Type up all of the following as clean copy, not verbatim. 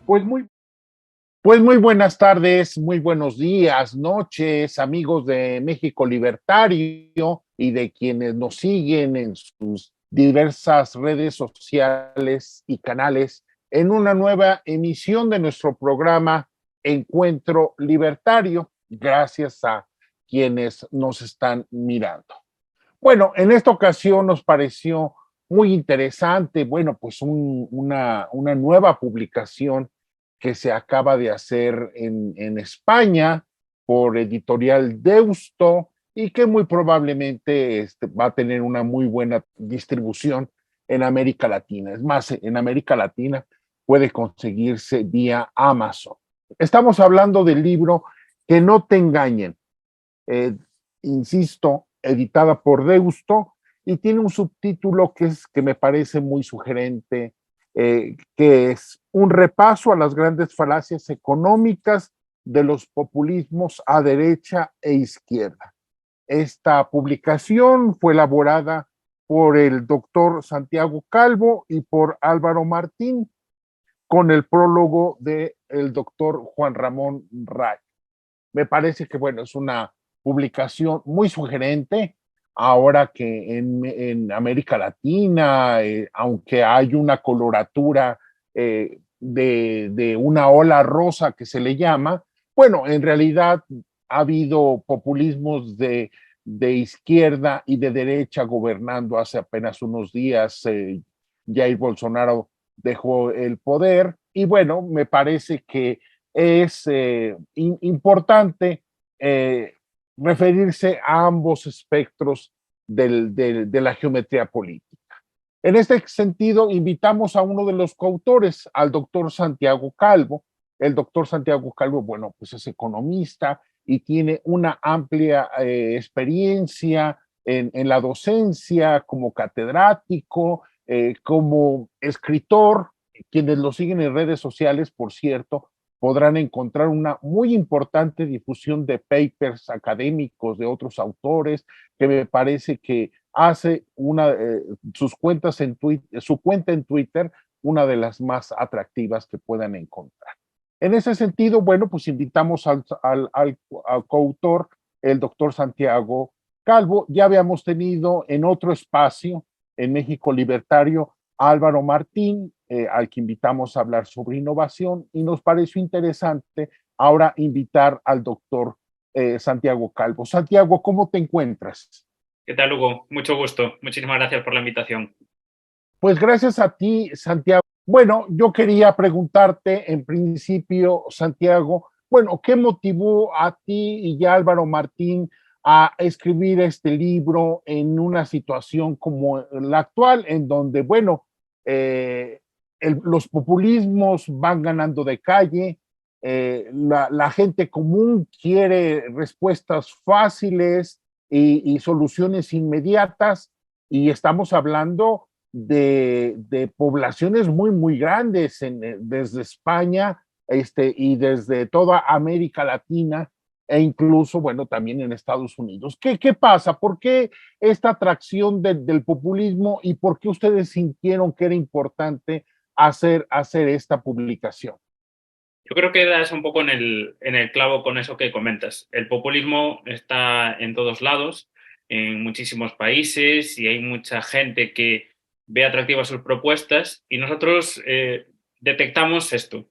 Pues muy, pues muy buenas tardes, muy buenos días, noches, amigos de México Libertario y de quienes nos siguen en sus diversas redes sociales y canales en una nueva emisión de nuestro programa Encuentro Libertario, gracias a quienes nos están mirando. Bueno, en esta ocasión nos pareció muy interesante, bueno, pues una nueva publicación que se acaba de hacer en España por Editorial Deusto y que muy probablemente va a tener una muy buena distribución en América Latina. Es más, en América Latina puede conseguirse vía Amazon. Estamos hablando del libro Que no te engañen, eh, insisto, editada por Deusto, y tiene un subtítulo que me parece muy sugerente, que es un repaso a las grandes falacias económicas de los populismos a derecha e izquierda. Esta publicación fue elaborada por el doctor Santiago Calvo y por Álvaro Martín, con el prólogo del doctor Juan Ramón Ray. Me parece que, bueno, es una publicación muy sugerente ahora que en América Latina, aunque hay una coloratura de una ola rosa que se le llama, bueno, en realidad ha habido populismos de izquierda y de derecha gobernando hace apenas unos días. Jair Bolsonaro dejó el poder y bueno, me parece que es importante eh, referirse a ambos espectros de la geometría política. En este sentido, invitamos a uno de los coautores, al doctor Santiago Calvo. El doctor Santiago Calvo, bueno, pues es economista y tiene una amplia experiencia en la docencia como catedrático, como escritor. Quienes lo siguen en redes sociales, por cierto, podrán encontrar una muy importante difusión de papers académicos de otros autores, que me parece que hace sus cuentas en Twitter, su cuenta en Twitter, una de las más atractivas que puedan encontrar. En ese sentido, bueno, pues invitamos al coautor, el doctor Santiago Calvo. Ya habíamos tenido en otro espacio, en México Libertario, a Álvaro Martín, al que invitamos a hablar sobre innovación, y nos pareció interesante ahora invitar al doctor Santiago Calvo. Santiago, ¿cómo te encuentras? ¿Qué tal, Hugo? Mucho gusto. Muchísimas gracias por la invitación. Pues gracias a ti, Santiago. Bueno, yo quería preguntarte en principio, Santiago, bueno, ¿qué motivó a ti y a Álvaro Martín a escribir este libro en una situación como la actual, en donde, bueno, eh, los populismos van ganando de calle, la gente común quiere respuestas fáciles y soluciones inmediatas, y estamos hablando de poblaciones muy, muy grandes desde España y desde toda América Latina e incluso, bueno, también en Estados Unidos. ¿Qué pasa? ¿Por qué esta atracción del populismo y por qué ustedes sintieron que era importante hacer esta publicación? Yo creo que das un poco en el clavo con eso que comentas. El populismo está en todos lados, en muchísimos países, y hay mucha gente que ve atractivas sus propuestas, y nosotros detectamos esto,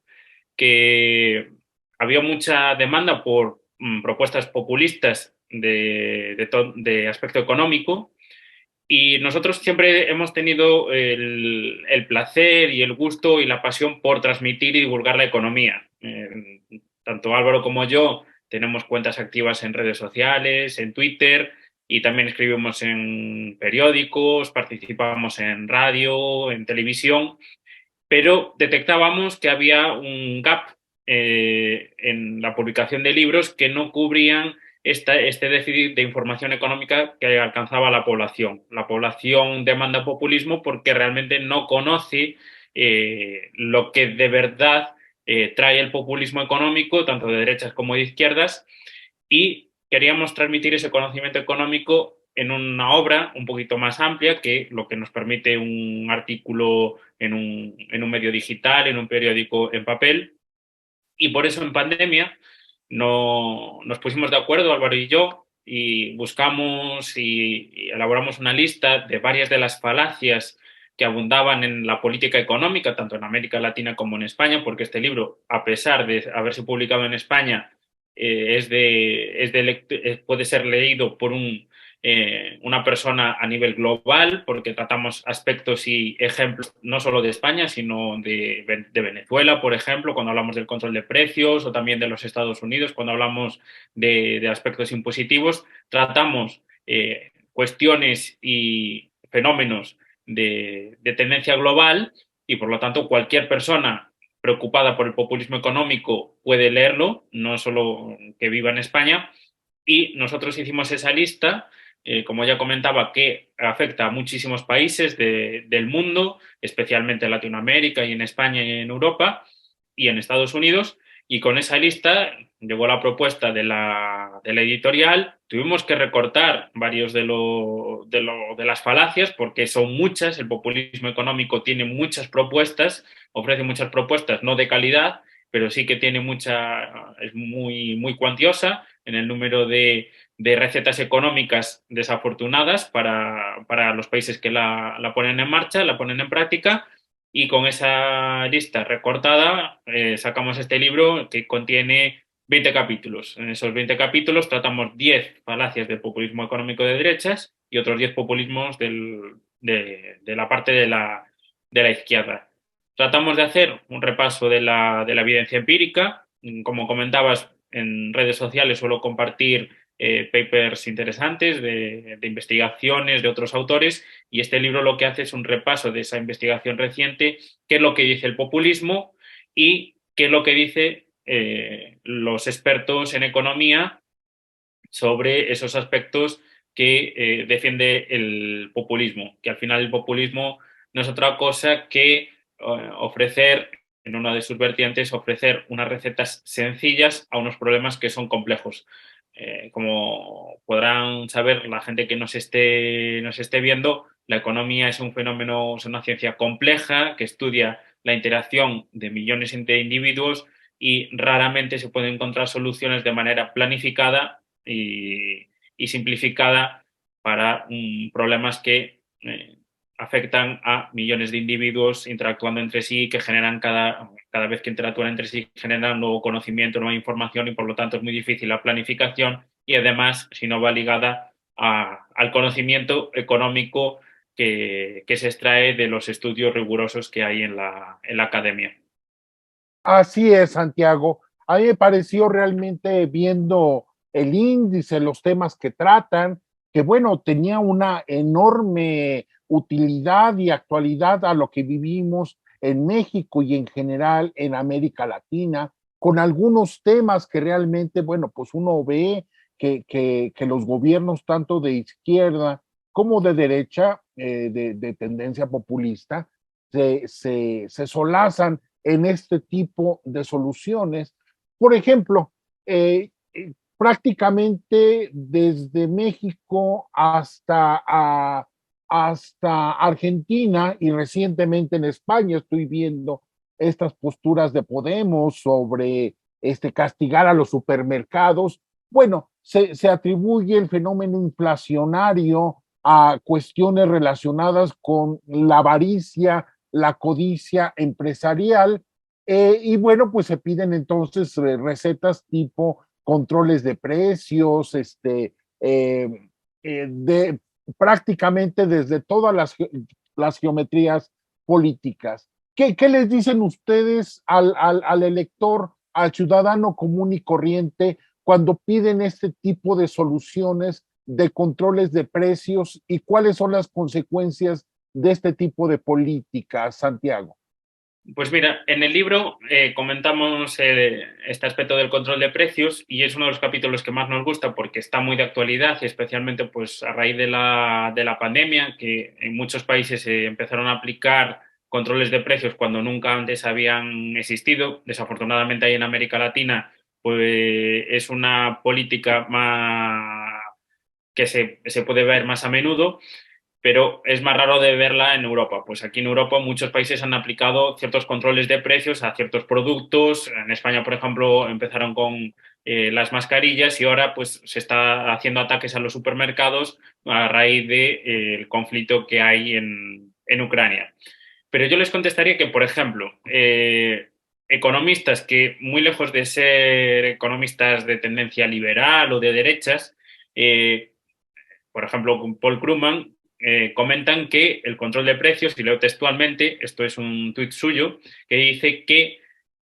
que había mucha demanda por propuestas populistas de aspecto económico. Y nosotros siempre hemos tenido el placer y el gusto y la pasión por transmitir y divulgar la economía. Tanto Álvaro como yo tenemos cuentas activas en redes sociales, en Twitter, y también escribimos en periódicos, participamos en radio, en televisión, pero detectábamos que había un gap en la publicación de libros que no cubrían este déficit de información económica que alcanzaba la población. La población demanda populismo porque realmente no conoce lo que de verdad trae el populismo económico, tanto de derechas como de izquierdas, y queríamos transmitir ese conocimiento económico en una obra un poquito más amplia que lo que nos permite un artículo en un medio digital, en un periódico en papel. Y por eso en pandemia no, nos pusimos de acuerdo, Álvaro y yo, y buscamos y elaboramos una lista de varias de las falacias que abundaban en la política económica, tanto en América Latina como en España, porque este libro, a pesar de haberse publicado en España, puede ser leído por una persona a nivel global, porque tratamos aspectos y ejemplos no solo de España, sino de Venezuela, por ejemplo, cuando hablamos del control de precios, o también de los Estados Unidos, cuando hablamos de aspectos impositivos. Tratamos cuestiones y fenómenos de tendencia global, y por lo tanto cualquier persona preocupada por el populismo económico puede leerlo, no solo que viva en España. Y nosotros hicimos esa lista, como ya comentaba, que afecta a muchísimos países del mundo, especialmente en Latinoamérica y en España y en Europa y en Estados Unidos. Y con esa lista llegó la propuesta de la editorial. Tuvimos que recortar varios de las falacias, porque son muchas. El populismo económico tiene muchas propuestas, ofrece muchas propuestas, no de calidad, pero sí que tiene es muy cuantiosa en el número de recetas económicas desafortunadas para los países que la ponen en marcha, la ponen en práctica. Y con esa lista recortada sacamos este libro que contiene 20 capítulos. En esos 20 capítulos tratamos 10 falacias del populismo económico de derechas y otros 10 populismos de la parte de la izquierda. Tratamos de hacer un repaso de la evidencia empírica. Como comentabas, en redes sociales suelo compartir papers interesantes de investigaciones de otros autores, y este libro lo que hace es un repaso de esa investigación reciente, qué es lo que dice el populismo y qué es lo que dice los expertos en economía sobre esos aspectos que defiende el populismo, que al final el populismo no es otra cosa que ofrecer, en una de sus vertientes, ofrecer unas recetas sencillas a unos problemas que son complejos. Como podrán saber la gente que nos esté viendo, la economía es un fenómeno, es una ciencia compleja que estudia la interacción de millones de individuos, y raramente se pueden encontrar soluciones de manera planificada y simplificada para problemas que afectan a millones de individuos interactuando entre sí, que generan cada vez que interactúan entre sí, generan nuevo conocimiento, nueva información, y por lo tanto es muy difícil la planificación, y además, si no va ligada al conocimiento económico que se extrae de los estudios rigurosos que hay en la academia. Así es, Santiago. A mí me pareció realmente, viendo el índice, los temas que tratan, que bueno, tenía una enorme utilidad y actualidad a lo que vivimos en México y en general en América Latina, con algunos temas que realmente, bueno, pues uno ve que los gobiernos tanto de izquierda como de derecha, de tendencia populista, se solazan en este tipo de soluciones. Por ejemplo, prácticamente desde México hasta Argentina, y recientemente en España estoy viendo estas posturas de Podemos sobre castigar a los supermercados. Bueno, se atribuye el fenómeno inflacionario a cuestiones relacionadas con la avaricia, la codicia empresarial, y bueno, pues se piden entonces recetas tipo controles de precios, de prácticamente desde todas las geometrías políticas. ¿Qué les dicen ustedes al elector, al ciudadano común y corriente, cuando piden este tipo de soluciones de controles de precios, y cuáles son las consecuencias de este tipo de políticas, Santiago? Pues mira, en el libro comentamos este aspecto del control de precios, y es uno de los capítulos que más nos gusta porque está muy de actualidad, y especialmente pues a raíz de la pandemia, que en muchos países se empezaron a aplicar controles de precios cuando nunca antes habían existido. Desafortunadamente ahí en América Latina pues es una política más que se puede ver más a menudo, pero es más raro de verla en Europa. Pues aquí en Europa muchos países han aplicado ciertos controles de precios a ciertos productos. En España, por ejemplo, empezaron con las mascarillas y ahora pues se está haciendo ataques a los supermercados a raíz del conflicto que hay en Ucrania. Pero yo les contestaría que, por ejemplo, economistas que, muy lejos de ser economistas de tendencia liberal o de derechas, por ejemplo, Paul Krugman, comentan que el control de precios, y leo textualmente, esto es un tuit suyo, que dice que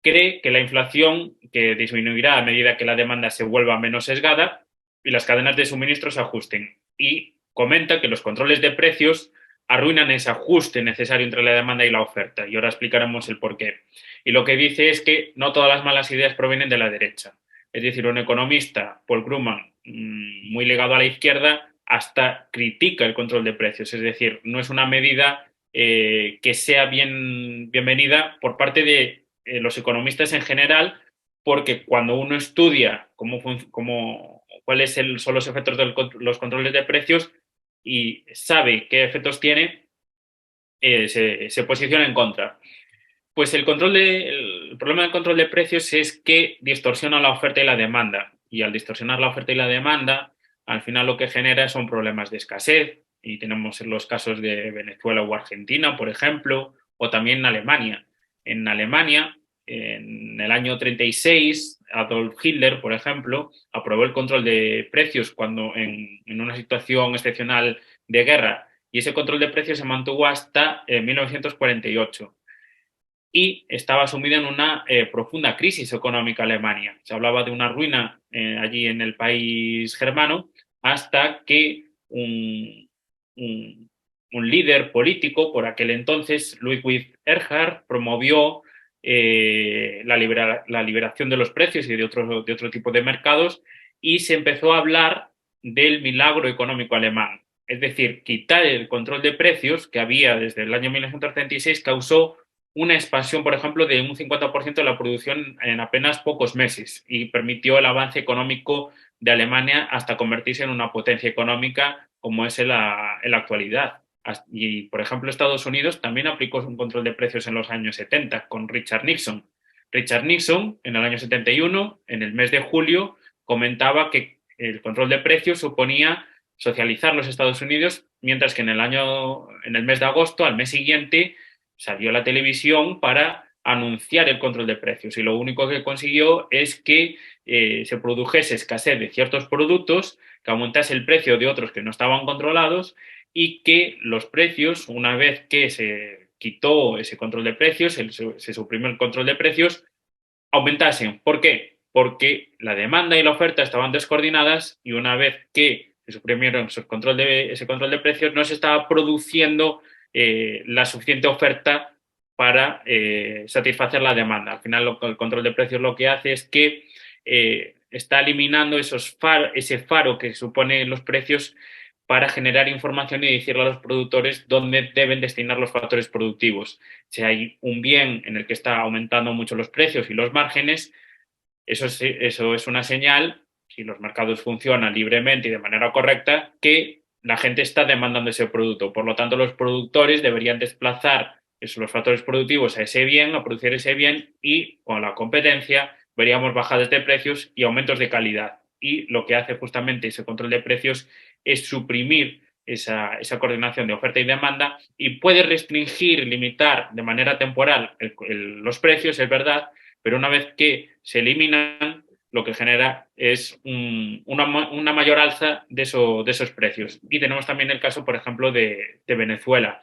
cree que la inflación que disminuirá a medida que la demanda se vuelva menos sesgada y las cadenas de suministro se ajusten. Y comenta que los controles de precios arruinan ese ajuste necesario entre la demanda y la oferta. Y ahora explicaremos el porqué. Y lo que dice es que no todas las malas ideas provienen de la derecha. Es decir, un economista, Paul Krugman, muy ligado a la izquierda, hasta critica el control de precios. Es decir, no es una medida que sea bienvenida por parte de los economistas en general, porque cuando uno estudia cuáles son los efectos de los controles de precios y sabe qué efectos tiene, se posiciona en contra. Pues el problema del control de precios es que distorsiona la oferta y la demanda. Y al distorsionar la oferta y la demanda, al final lo que genera son problemas de escasez. Y tenemos los casos de Venezuela o Argentina, por ejemplo, o también en Alemania. En Alemania, en el año 36, Adolf Hitler, por ejemplo, aprobó el control de precios cuando en una situación excepcional de guerra. Y ese control de precios se mantuvo hasta 1948 y estaba sumida en una profunda crisis económica Alemania. Se hablaba de una ruina allí en el país germano hasta que un líder político por aquel entonces, Ludwig Erhard, promovió la liberación de los precios y de otro tipo de mercados y se empezó a hablar del milagro económico alemán. Es decir, quitar el control de precios que había desde el año 1936 causó una expansión, por ejemplo, de un 50% de la producción en apenas pocos meses y permitió el avance económico de Alemania hasta convertirse en una potencia económica como es en la actualidad. Y, por ejemplo, Estados Unidos también aplicó un control de precios en los años 70 con Richard Nixon. Richard Nixon, en el año 71, en el mes de julio, comentaba que el control de precios suponía socializar los Estados Unidos, mientras que en el mes de agosto, al mes siguiente, salió a la televisión para anunciar el control de precios y lo único que consiguió es que se produjese escasez de ciertos productos, que aumentase el precio de otros que no estaban controlados y que los precios, una vez que se quitó ese control de precios, se suprimió el control de precios, aumentasen. ¿Por qué? Porque la demanda y la oferta estaban descoordinadas y una vez que se suprimieron ese control de precios no se estaba produciendo la suficiente oferta para satisfacer la demanda. Al final el control de precios lo que hace es que está eliminando ese faro que suponen los precios para generar información y decirle a los productores dónde deben destinar los factores productivos. Si hay un bien en el que está aumentando mucho los precios y los márgenes, eso es una señal, si los mercados funcionan libremente y de manera correcta, que la gente está demandando ese producto. Por lo tanto, los productores deberían desplazar los factores productivos a ese bien, a producir ese bien, y con la competencia veríamos bajadas de precios y aumentos de calidad. Y lo que hace justamente ese control de precios es suprimir esa coordinación de oferta y demanda y puede restringir, limitar de manera temporal los precios, es verdad, pero una vez que se eliminan, lo que genera es una mayor alza de esos precios. Y tenemos también el caso, por ejemplo, de Venezuela.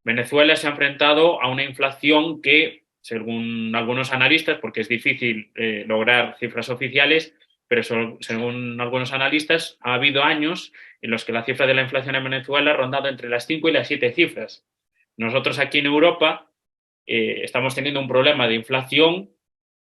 Venezuela se ha enfrentado a una inflación que, según algunos analistas, porque es difícil lograr cifras oficiales, pero según algunos analistas, ha habido años en los que la cifra de la inflación en Venezuela ha rondado entre las 5 y las 7 cifras. Nosotros aquí en Europa estamos teniendo un problema de inflación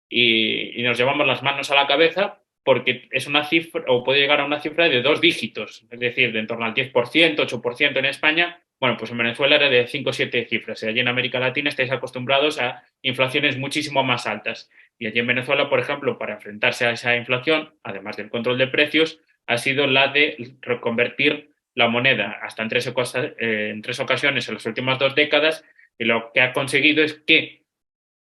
y nos llevamos las manos a la cabeza porque es una cifra, o puede llegar a una cifra de 2 dígitos, es decir, de en torno al 10%, 8% en España. Bueno, pues en Venezuela era de 5 o 7 cifras. Y allí en América Latina estáis acostumbrados a inflaciones muchísimo más altas. Y allí en Venezuela, por ejemplo, para enfrentarse a esa inflación, además del control de precios, ha sido la de reconvertir la moneda hasta en tres ocasiones en las últimas 2 décadas, y lo que ha conseguido es que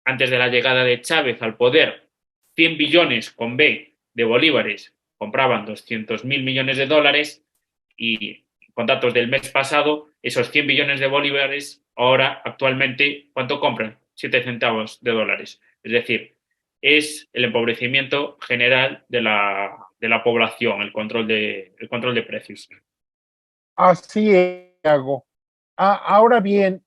antes de la llegada de Chávez al poder, 100 billones con B de bolívares compraban 200.000 millones de dólares, y con datos del mes pasado, esos 100 billones de bolívares ahora actualmente, ¿cuánto compran? 7 centavos de dólares. Es decir, es el empobrecimiento general de la población, el control de precios. Así es, Hago. Ahora bien,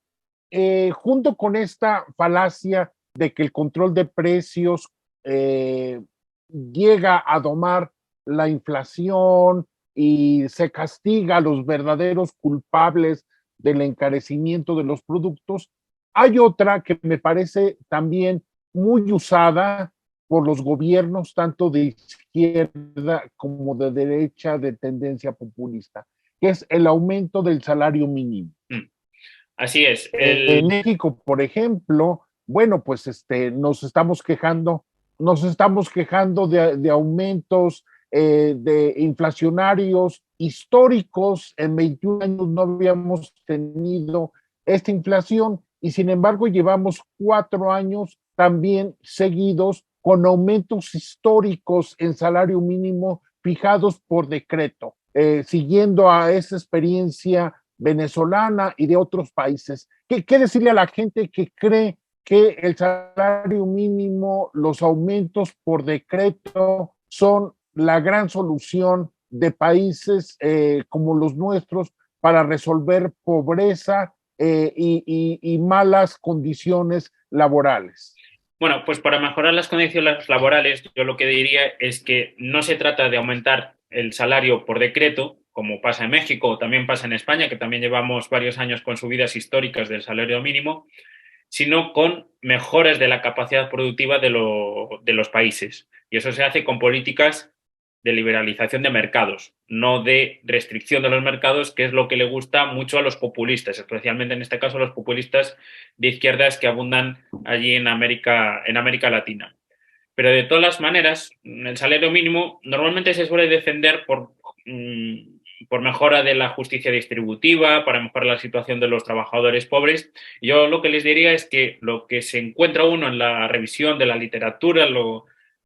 junto con esta falacia de que el control de precios eh, llega a domar la inflación y se castiga a los verdaderos culpables del encarecimiento de los productos, hay otra que me parece también muy usada por los gobiernos, tanto de izquierda como de derecha, de tendencia populista, que es el aumento del salario mínimo. Así es. En México, por ejemplo, bueno, pues nos estamos quejando de aumentos de inflacionarios históricos. En 21 años no habíamos tenido esta inflación y sin embargo llevamos 4 años también seguidos con aumentos históricos en salario mínimo fijados por decreto, siguiendo a esa experiencia venezolana y de otros países. ¿Qué decirle a la gente que cree que el salario mínimo, los aumentos por decreto son la gran solución de países como los nuestros para resolver pobreza y malas condiciones laborales? Bueno, pues para mejorar las condiciones laborales, yo lo que diría es que no se trata de aumentar el salario por decreto, como pasa en México o también pasa en España, que también llevamos varios años con subidas históricas del salario mínimo, sino con mejoras de la capacidad productiva de los países. Y eso se hace con políticas de liberalización de mercados, no de restricción de los mercados, que es lo que le gusta mucho a los populistas, especialmente en este caso a los populistas de izquierdas que abundan allí en América Latina. Pero de todas las maneras, el salario mínimo normalmente se suele defender por mejora de la justicia distributiva, para mejorar la situación de los trabajadores pobres. Yo lo que les diría es que lo que se encuentra uno en la revisión de la literatura,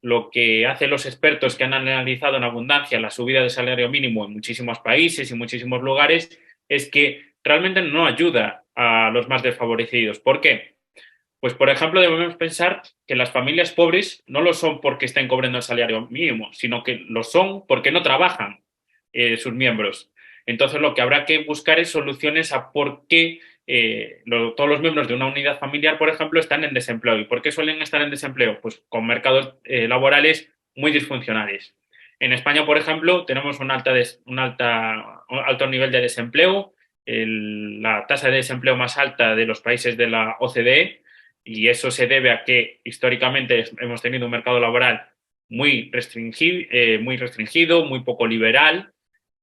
lo que hacen los expertos que han analizado en abundancia la subida del salario mínimo en muchísimos países y muchísimos lugares, es que realmente no ayuda a los más desfavorecidos. ¿Por qué? Pues, por ejemplo, debemos pensar que las familias pobres no lo son porque estén cobrando el salario mínimo, sino que lo son porque no trabajan sus miembros. Entonces, lo que habrá que buscar es soluciones a por qué todos los miembros de una unidad familiar, por ejemplo, están en desempleo. ¿Y por qué suelen estar en desempleo? Pues con mercados laborales muy disfuncionales. En España, por ejemplo, tenemos un alto nivel de desempleo, la tasa de desempleo más alta de los países de la OCDE, y eso se debe a que históricamente hemos tenido un mercado laboral muy restringido, muy poco liberal,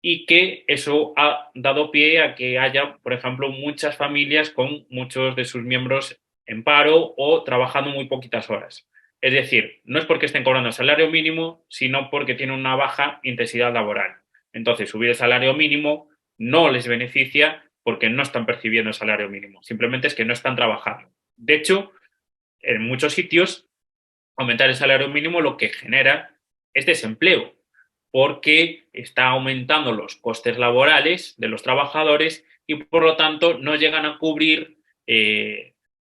y que eso ha dado pie a que haya, por ejemplo, muchas familias con muchos de sus miembros en paro o trabajando muy poquitas horas. Es decir, no es porque estén cobrando el salario mínimo, sino porque tienen una baja intensidad laboral. Entonces, subir el salario mínimo no les beneficia porque no están percibiendo el salario mínimo, simplemente es que no están trabajando. De hecho, en muchos sitios, aumentar el salario mínimo lo que genera es desempleo, porque está aumentando los costes laborales de los trabajadores y por lo tanto no llegan a cubrir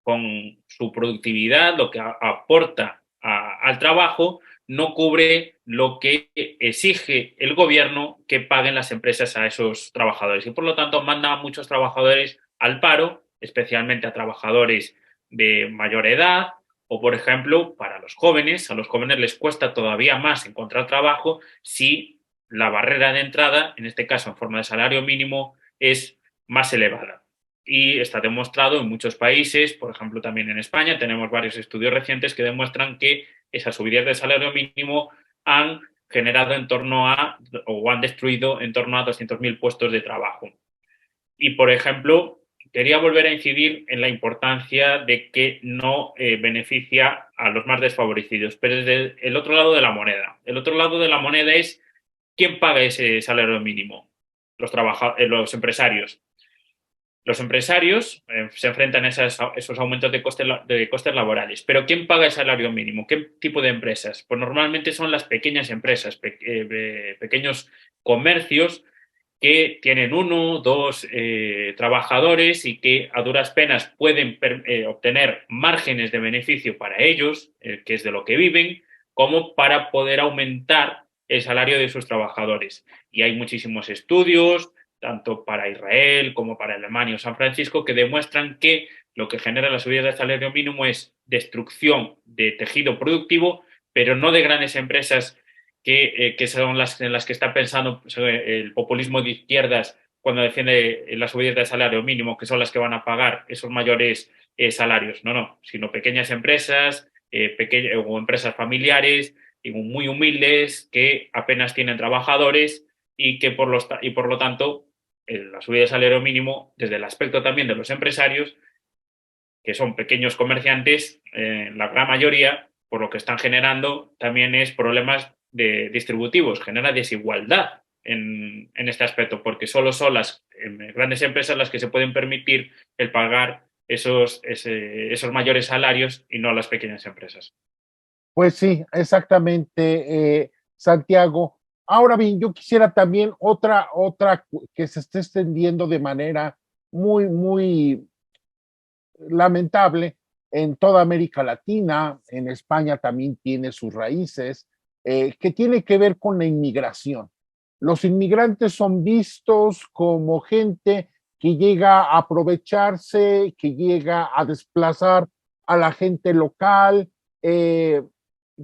con su productividad lo que aporta al trabajo, no cubre lo que exige el gobierno que paguen las empresas a esos trabajadores y por lo tanto manda a muchos trabajadores al paro, especialmente a trabajadores de mayor edad o, por ejemplo, para los jóvenes, a los jóvenes les cuesta todavía más encontrar trabajo si la barrera de entrada, en este caso en forma de salario mínimo, es más elevada. Y está demostrado en muchos países, por ejemplo también en España, tenemos varios estudios recientes que demuestran que esas subidas de salario mínimo han generado en torno a, o han destruido en torno a 200.000 puestos de trabajo. Y, por ejemplo, quería volver a incidir en la importancia de que no beneficia a los más desfavorecidos, pero desde el otro lado de la moneda. El otro lado de la moneda es ¿quién paga ese salario mínimo? Los empresarios. Los empresarios se enfrentan a esos aumentos de costes laborales. Pero ¿quién paga el salario mínimo? ¿Qué tipo de empresas? Pues normalmente son las pequeñas empresas, pequeños comercios que tienen uno, dos trabajadores y que a duras penas pueden obtener márgenes de beneficio para ellos, que es de lo que viven, como para poder aumentar el salario de sus trabajadores. Y hay muchísimos estudios, tanto para Israel como para Alemania o San Francisco, que demuestran que lo que genera la subida del salario mínimo es destrucción de tejido productivo, pero no de grandes empresas que son en las que está pensando el populismo de izquierdas cuando defiende la subida del salario mínimo, que son las que van a pagar esos mayores salarios. No, sino pequeñas empresas o empresas familiares muy humildes que apenas tienen trabajadores y que por lo tanto la subida del salario mínimo, desde el aspecto también de los empresarios, que son pequeños comerciantes, la gran mayoría, por lo que están generando también es problemas distributivos, genera desigualdad en este aspecto, porque solo son las grandes empresas las que se pueden permitir el pagar esos mayores salarios y no las pequeñas empresas. Pues sí, exactamente, Santiago. Ahora bien, yo quisiera también otra que se esté extendiendo de manera muy lamentable en toda América Latina, en España también tiene sus raíces, que tiene que ver con la inmigración. Los inmigrantes son vistos como gente que llega a aprovecharse, que llega a desplazar a la gente local.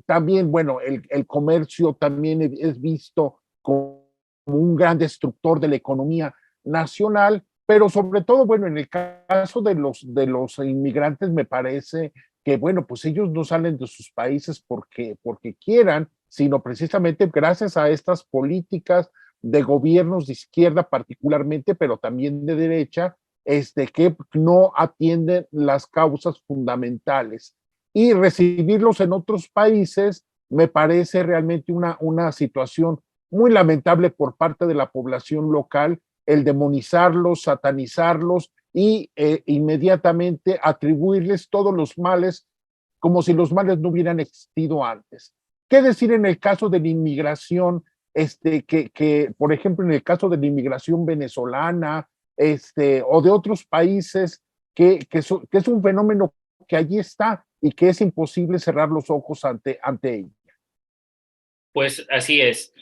También, bueno, el comercio también es visto como un gran destructor de la economía nacional, pero sobre todo, bueno, en el caso de los inmigrantes me parece que, bueno, pues ellos no salen de sus países porque quieran, sino precisamente gracias a estas políticas de gobiernos de izquierda particularmente, pero también de derecha, que no atienden las causas fundamentales. Y recibirlos en otros países me parece realmente una situación muy lamentable por parte de la población local, el demonizarlos, satanizarlos y inmediatamente atribuirles todos los males como si los males no hubieran existido antes. ¿Qué decir en el caso de la inmigración? Por ejemplo, en el caso de la inmigración venezolana, o de otros países, que es un fenómeno que allí está y que es imposible cerrar los ojos ante ello. Pues así es.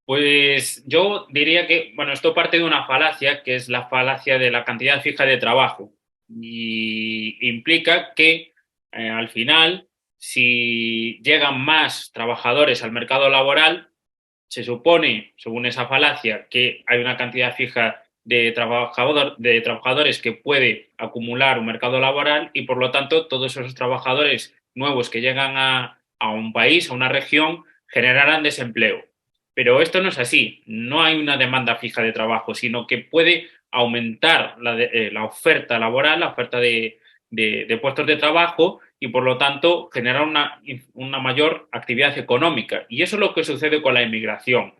Pues yo diría que, bueno, esto parte de una falacia, que es la falacia de la cantidad fija de trabajo. Y implica que al final, si llegan más trabajadores al mercado laboral, se supone, según esa falacia, que hay una cantidad fija de trabajadores que puede acumular un mercado laboral y, por lo tanto, todos esos trabajadores nuevos que llegan a un país, a una región, generarán desempleo. Pero esto no es así. No hay una demanda fija de trabajo, sino que puede aumentar la oferta laboral, la oferta de puestos de trabajo y por lo tanto generar una mayor actividad económica. Y eso es lo que sucede con la inmigración.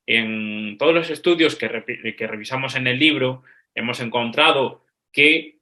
En todos los estudios que revisamos en el libro hemos encontrado que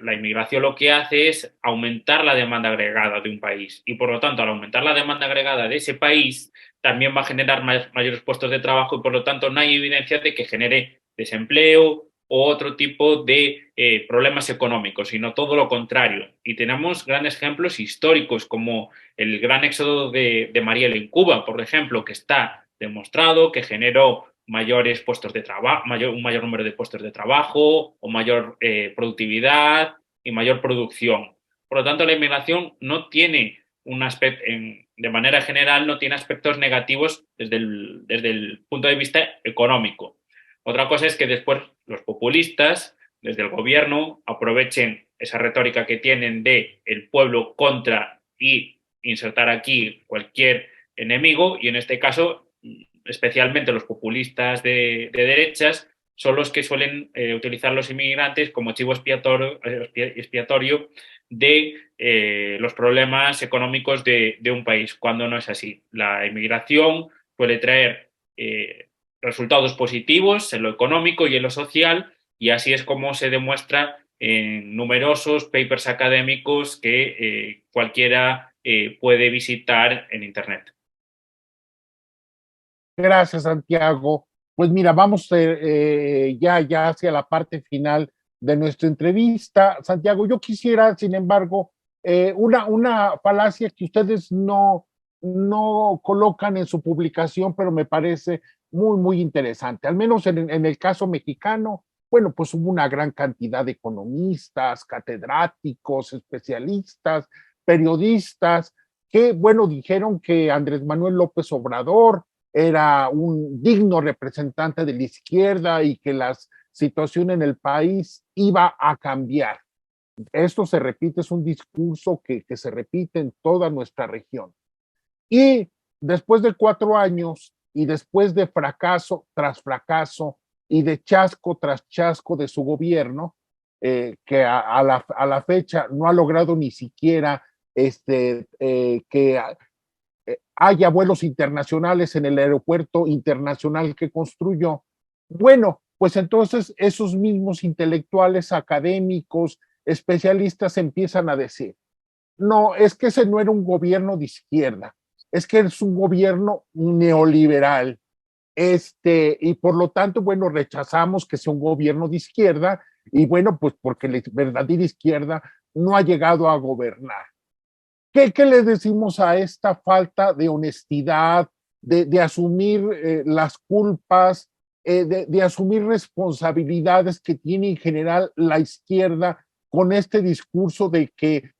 la inmigración lo que hace es aumentar la demanda agregada de un país y por lo tanto al aumentar la demanda agregada de ese país también va a generar mayores puestos de trabajo y por lo tanto no hay evidencia de que genere desempleo o otro tipo de problemas económicos, sino todo lo contrario. Y tenemos grandes ejemplos históricos, como el gran éxodo de Mariel en Cuba, por ejemplo, que está demostrado que generó mayores puestos de trabajo, un mayor número de puestos de trabajo o mayor productividad y mayor producción. Por lo tanto, la inmigración no tiene un aspecto, de manera general, no tiene aspectos negativos desde el punto de vista económico. Otra cosa es que después los populistas, desde el gobierno, aprovechen esa retórica que tienen de el pueblo contra y insertar aquí cualquier enemigo, y en este caso, especialmente los populistas de derechas, son los que suelen utilizar los inmigrantes como chivo expiatorio de los problemas económicos de un país, cuando no es así. La inmigración suele traer resultados positivos en lo económico y en lo social, y así es como se demuestra en numerosos papers académicos que cualquiera puede visitar en Internet. Gracias, Santiago. Pues mira, vamos ya hacia la parte final de nuestra entrevista. Santiago, yo quisiera, sin embargo, una falacia que ustedes no colocan en su publicación, pero me parece muy interesante. Al menos en el caso mexicano, bueno, pues hubo una gran cantidad de economistas, catedráticos, especialistas, periodistas, que, bueno, dijeron que Andrés Manuel López Obrador era un digno representante de la izquierda y que la situación en el país iba a cambiar. Esto se repite, es un discurso que se repite en toda nuestra región. Y después de 4 años y después de fracaso tras fracaso y de chasco tras chasco de su gobierno, que a la fecha no ha logrado ni siquiera que haya vuelos internacionales en el aeropuerto internacional que construyó. Bueno, pues entonces esos mismos intelectuales, académicos, especialistas empiezan a decir, no, es que ese no era un gobierno de izquierda, es que es un gobierno neoliberal, y por lo tanto, bueno, rechazamos que sea un gobierno de izquierda, y bueno, pues porque la verdadera izquierda no ha llegado a gobernar. ¿Qué le decimos a esta falta de honestidad, de asumir las culpas, de asumir responsabilidades que tiene en general la izquierda con este discurso de que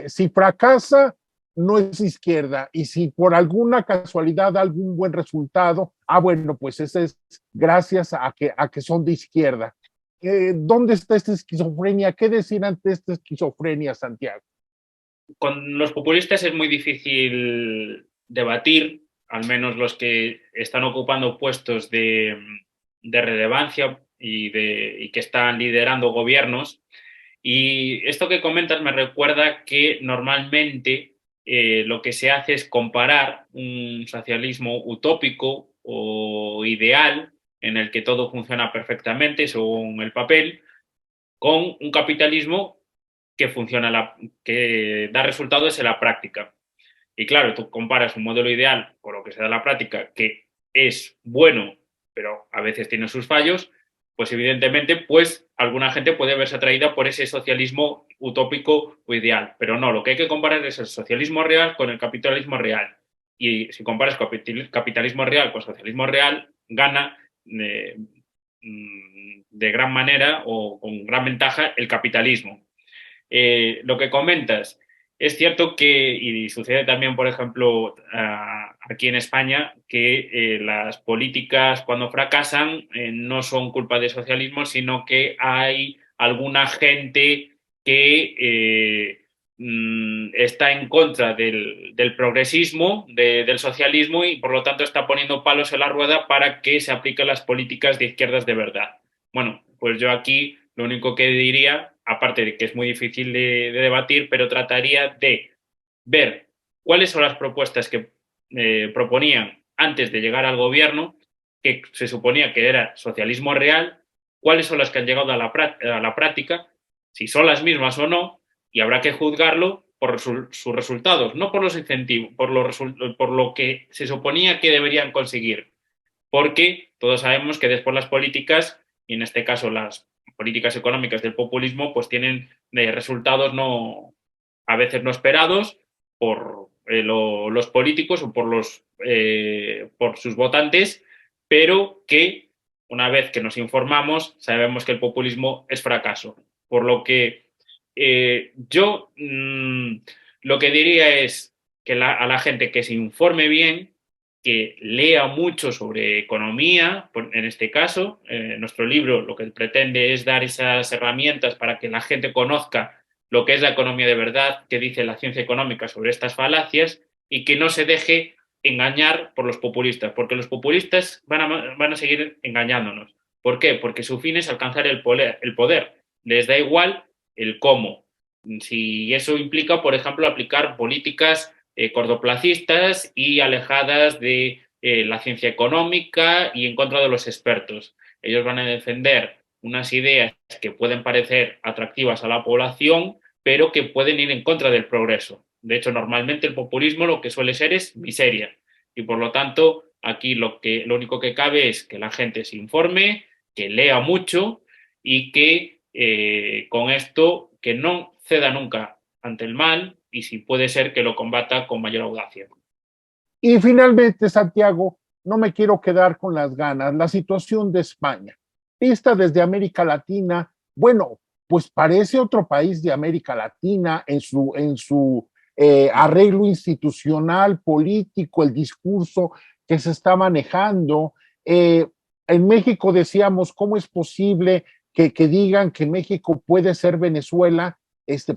si fracasa, no es izquierda, y si por alguna casualidad da algún buen resultado, bueno, pues ese es gracias a que son de izquierda? ¿Dónde está esta esquizofrenia? ¿Qué decir ante esta esquizofrenia, Santiago? Con los populistas es muy difícil debatir, al menos los que están ocupando puestos de relevancia y que están liderando gobiernos. Y esto que comentas me recuerda que normalmente lo que se hace es comparar un socialismo utópico o ideal en el que todo funciona perfectamente según el papel, con un capitalismo que funciona, que da resultados en la práctica. Y claro, tú comparas un modelo ideal con lo que se da en la práctica, que es bueno, pero a veces tiene sus fallos, pues evidentemente, pues alguna gente puede verse atraída por ese socialismo utópico o ideal. Pero no, lo que hay que comparar es el socialismo real con el capitalismo real. Y si comparas capitalismo real con socialismo real, gana de gran manera o con gran ventaja el capitalismo. Lo que comentas, es cierto que, y sucede también, por ejemplo, aquí en España, que las políticas cuando fracasan no son culpa del socialismo, sino que hay alguna gente que está en contra del progresismo, del socialismo, y por lo tanto está poniendo palos en la rueda para que se apliquen las políticas de izquierdas de verdad. Bueno, pues yo aquí lo único que diría, aparte de que es muy difícil de debatir, pero trataría de ver cuáles son las propuestas que proponían antes de llegar al gobierno, que se suponía que era socialismo real, cuáles son las que han llegado a la práctica, si son las mismas o no, y habrá que juzgarlo por sus resultados, no por los incentivos, por lo que se suponía que deberían conseguir. Porque todos sabemos que después las políticas, y en este caso las políticas económicas del populismo, pues tienen resultados a veces no esperados por los políticos o por sus votantes, pero que una vez que nos informamos sabemos que el populismo es fracaso. Por lo que yo lo que diría es que a la gente que se informe bien, que lea mucho sobre economía, en este caso. Nuestro libro lo que pretende es dar esas herramientas para que la gente conozca lo que es la economía de verdad, qué dice la ciencia económica sobre estas falacias, y que no se deje engañar por los populistas, porque los populistas van a seguir engañándonos. ¿Por qué? Porque su fin es alcanzar el poder. Les da igual el cómo. Si eso implica, por ejemplo, aplicar políticas cortoplacistas y alejadas de la ciencia económica y en contra de los expertos. Ellos van a defender unas ideas que pueden parecer atractivas a la población, pero que pueden ir en contra del progreso. De hecho, normalmente el populismo lo que suele ser es miseria. Y por lo tanto, aquí lo único que cabe es que la gente se informe, que lea mucho y que con esto que no ceda nunca ante el mal y si puede ser que lo combata con mayor audacia. Y finalmente, Santiago, no me quiero quedar con las ganas. La situación de España, vista desde América Latina, bueno, pues parece otro país de América Latina en su arreglo institucional, político, el discurso que se está manejando. En México decíamos, ¿cómo es posible que digan que México puede ser Venezuela?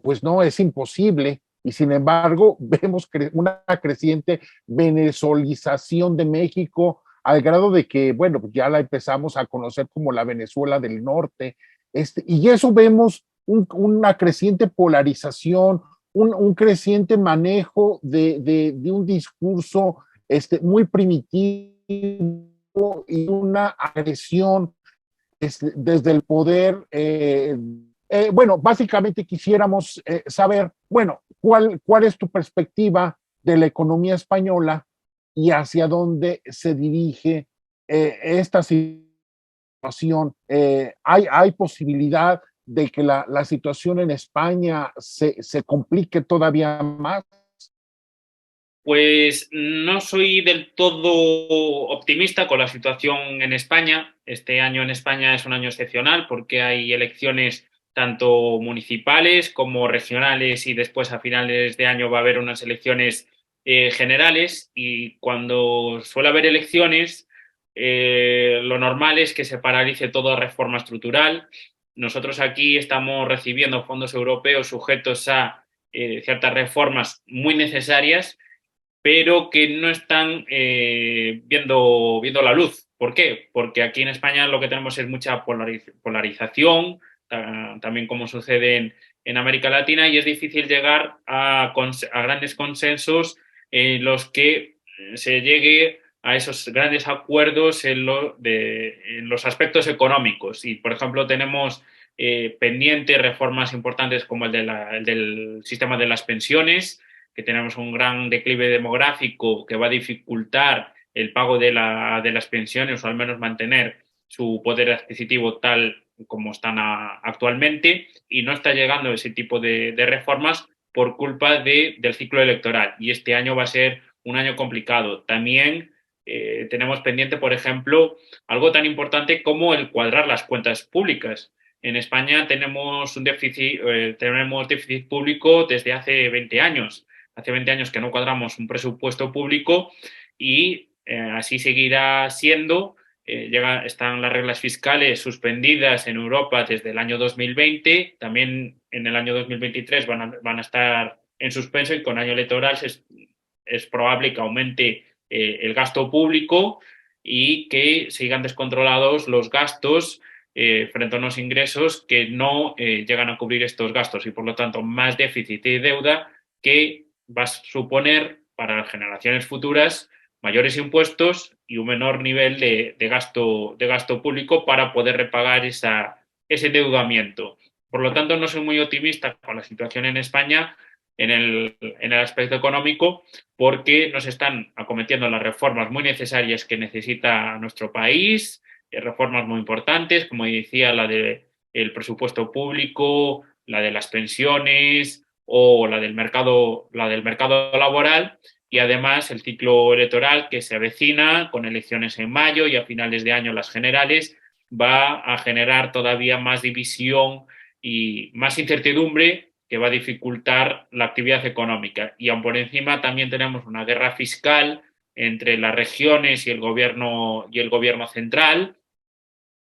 Pues no, es imposible. Y sin embargo, vemos una creciente venezolización de México al grado de que, bueno, ya la empezamos a conocer como la Venezuela del Norte. Y eso vemos una creciente polarización, un creciente manejo de un discurso muy primitivo y una agresión desde el poder. Bueno, básicamente quisiéramos saber, bueno, ¿cuál es tu perspectiva de la economía española y hacia dónde se dirige esta situación? ¿Hay posibilidad de que la situación en España se complique todavía más? Pues no soy del todo optimista con la situación en España. Este año en España es un año excepcional porque hay elecciones tanto municipales como regionales y después a finales de año va a haber unas elecciones generales y cuando suele haber elecciones lo normal es que se paralice toda reforma estructural. Nosotros aquí estamos recibiendo fondos europeos sujetos a ciertas reformas muy necesarias pero que no están viendo la luz. ¿Por qué? Porque aquí en España lo que tenemos es mucha polarización, también como sucede en América Latina, y es difícil llegar a grandes consensos en los que se llegue a esos grandes acuerdos en los aspectos económicos. Y, por ejemplo, tenemos pendientes reformas importantes como el del sistema de las pensiones, que tenemos un gran declive demográfico que va a dificultar el pago de las pensiones o al menos mantener su poder adquisitivo tal como están actualmente y no está llegando ese tipo de reformas por culpa del ciclo electoral y este año va a ser un año complicado. También tenemos pendiente, por ejemplo, algo tan importante como el cuadrar las cuentas públicas. En España tenemos tenemos déficit público desde hace 20 años. Hace 20 años que no cuadramos un presupuesto público y así seguirá siendo. Están las reglas fiscales suspendidas en Europa desde el año 2020. También en el año 2023 van a estar en suspenso y con año electoral es probable que aumente el gasto público y que sigan descontrolados los gastos frente a unos ingresos que no llegan a cubrir estos gastos y por lo tanto más déficit y deuda que va a suponer para las generaciones futuras mayores impuestos y un menor nivel de gasto público para poder repagar ese endeudamiento. Por lo tanto, no soy muy optimista con la situación en España en el aspecto económico porque nos están acometiendo las reformas muy necesarias que necesita nuestro país, reformas muy importantes, como decía, el presupuesto público, la de las pensiones, o la del mercado laboral y además el ciclo electoral que se avecina con elecciones en mayo y a finales de año las generales va a generar todavía más división y más incertidumbre que va a dificultar la actividad económica. Y aún por encima también tenemos una guerra fiscal entre las regiones y el gobierno central,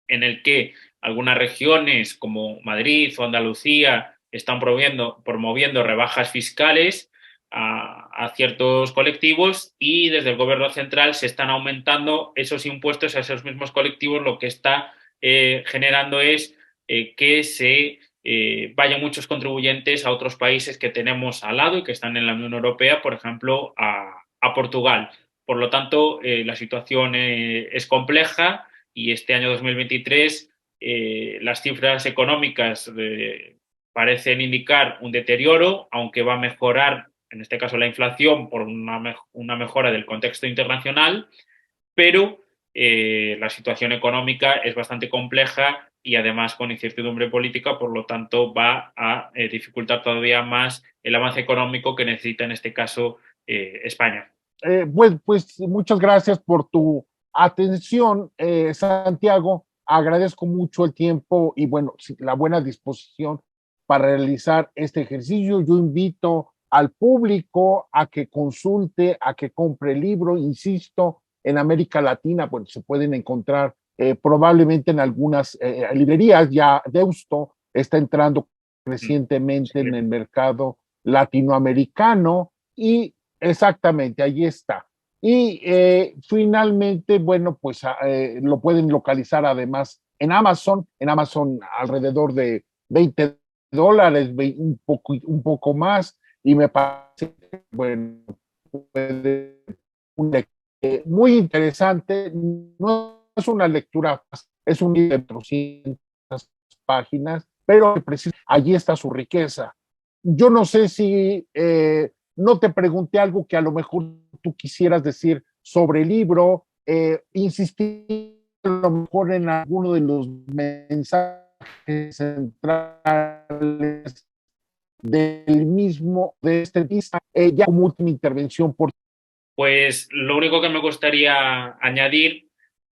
en el que algunas regiones como Madrid o Andalucía están promoviendo rebajas fiscales a ciertos colectivos y desde el gobierno central se están aumentando esos impuestos a esos mismos colectivos, lo que está generando es que se vayan muchos contribuyentes a otros países que tenemos al lado y que están en la Unión Europea, por ejemplo, a Portugal. Por lo tanto, la situación es compleja y este año 2023 las cifras económicas parecen indicar un deterioro, aunque va a mejorar, en este caso, la inflación por una mejora del contexto internacional, pero la situación económica es bastante compleja y además con incertidumbre política, por lo tanto va a dificultar todavía más el avance económico que necesita en este caso España. Pues muchas gracias por tu atención, Santiago. Agradezco mucho el tiempo y bueno, la buena disposición para realizar este ejercicio. Yo invito al público a que consulte, a que compre el libro. Insisto, en América Latina, pues se pueden encontrar probablemente en algunas librerías. Ya Deusto está entrando recientemente en el mercado latinoamericano y exactamente, ahí está. Y finalmente, bueno, pues lo pueden localizar además en Amazon alrededor de $20, un poco más, y me parece, bueno, puede, muy interesante. No es una lectura, es un libro de 300 páginas, pero allí está su riqueza. Yo no sé si no te pregunté algo que a lo mejor tú quisieras decir sobre el libro, insistí a lo mejor en alguno de los mensajes centrales del mismo, de este lista, ya como última intervención por... Pues lo único que me gustaría añadir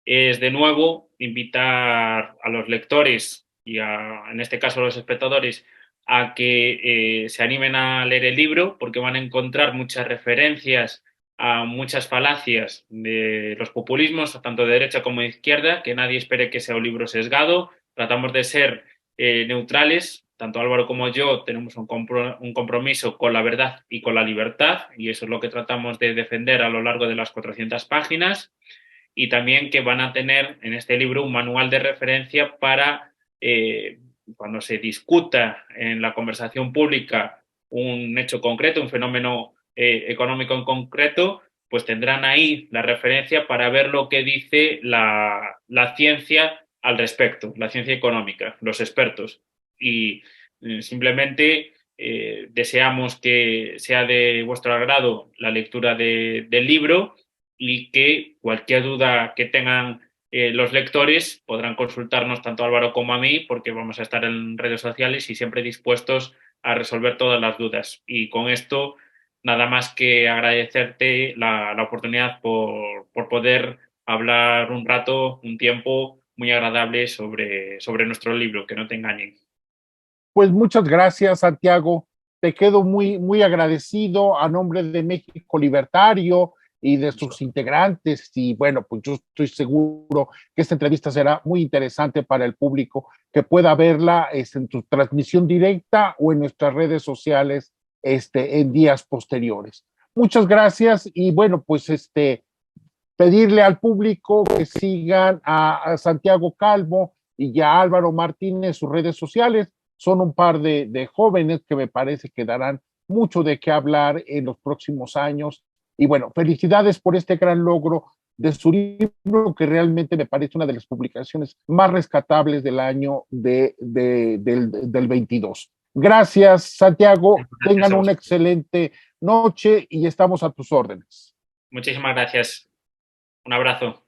es, de nuevo, invitar a los lectores y en este caso a los espectadores a que se animen a leer el libro, porque van a encontrar muchas referencias a muchas falacias de los populismos, tanto de derecha como de izquierda, que nadie espere que sea un libro sesgado. Tratamos de ser neutrales. Tanto Álvaro como yo tenemos un compromiso con la verdad y con la libertad, y eso es lo que tratamos de defender a lo largo de las 400 páginas. Y también que van a tener en este libro un manual de referencia para cuando se discuta en la conversación pública un hecho concreto, un fenómeno económico en concreto, pues tendrán ahí la referencia para ver lo que dice la ciencia al respecto, la ciencia económica, los expertos. Y simplemente deseamos que sea de vuestro agrado la lectura del libro y que cualquier duda que tengan los lectores podrán consultarnos tanto a Álvaro como a mí, porque vamos a estar en redes sociales y siempre dispuestos a resolver todas las dudas. Y con esto, nada más que agradecerte la oportunidad por poder hablar un rato, un tiempo muy agradable sobre nuestro libro, que no te engañen. Pues muchas gracias, Santiago. Te quedo muy, muy agradecido a nombre de México Libertario y de sus integrantes. Y bueno, pues yo estoy seguro que esta entrevista será muy interesante para el público, que pueda verla en tu transmisión directa o en nuestras redes sociales en días posteriores. Muchas gracias y bueno, pues pedirle al público que sigan a Santiago Calvo y a Álvaro Martínez en sus redes sociales. Son un par de jóvenes que me parece que darán mucho de qué hablar en los próximos años. Y bueno, felicidades por este gran logro de su libro, que realmente me parece una de las publicaciones más rescatables del año del 22. Gracias, Santiago. Gracias Tengan a una vosotros. excelente noche y estamos a tus órdenes. Muchísimas gracias. Un abrazo.